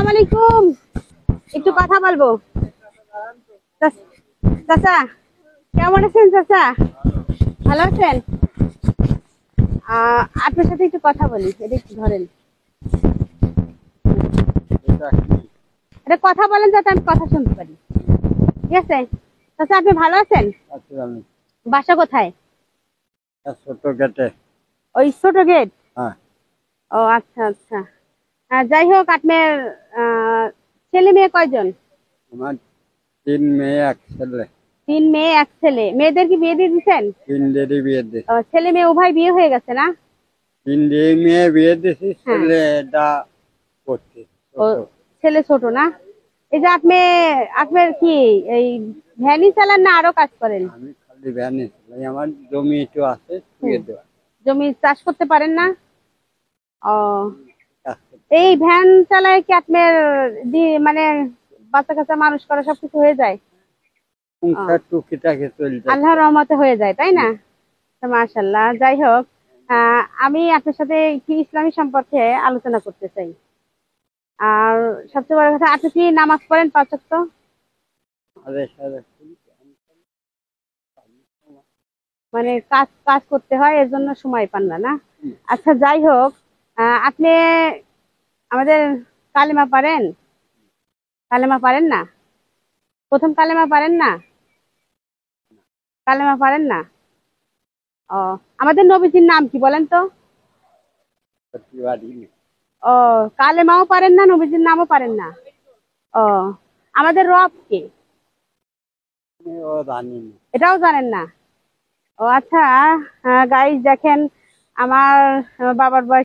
আসসালামু আলাইকুম। একটু কথা বলবো। চাচা কেমন আছেন? চাচা ভালো আছেন? আপনার সাথে একটু কথা বলি, এটা একটু ধরেন। এটা কথা বলেন যাতে আমি কথা শুনতে পারি। ঠিক আছে চাচা, আপনি ভালো আছেন? বাসা কোথায়? ছোট গেটে। ওই ছোট গেট? হ্যাঁ। ও আচ্ছা আচ্ছা। যাই হোক, আপনার ছেলে মেয়ে কয়জন? আমার 3 মেয়ে 1 ছেলে। 3 মেয়ে 1 ছেলে। মেয়েদের কি বিয়ে দিয়ে দিচ্ছেন? 3 বিয়ে দিয়েছি। ছেলে মেয়ে উভয় বিয়ে হয়ে গেছে না? 3 মেয়ে বিয়ে দিয়েছি, হ্যাঁ। ছেলেটা পড়ছে। ও ছেলে ছোট না? এই যে আপনার কি এই ভ্যানই চালান না আরো কাজ করেন? আমি খালি ভ্যানে চালাই, আমার জমি একটু আছে ছুঁয়ে দেওয়া। জমি চাষ করতে পারেন না? ও কাজ করতে এই ভ্যান চালায় কি আপনার মানে বাচ্চা কাচ্চা মানুষ করা সবকিছু হয়ে যায়? সংসার টুকিটাকি চলছে। আল্লাহর রহমতে হয়ে যায়, তাই না? তো মাশাআল্লাহ। যাই হোক, আমি আপনার সাথে একটু ইসলামী সম্পর্কে আলোচনা করতে চাই। আর সবচেয়ে বড় কথা, আপনি কি নামাজ পড়েন 5 ওয়াক্ত? আরে সারা মানে কাজ কাজ করতে হয়, এর জন্য সময় পান না, না? আচ্ছা যাই হোক, আপনি আমাদের কালেমা পারেন? কালেমা পারেন না? প্রথম কালেমা পারেন না? কালেমা পারেন না? ও আমাদের নবীজির নাম কি বলেন তো? প্রতিবাদী ও কালেমাও পারেন না, নবীজির নামও পারেন না? ও আমাদের রব কে? ও জানি না। এটাও জানেন না? ও আচ্ছা। গাইস দেখেন, আমার বাবার বয়স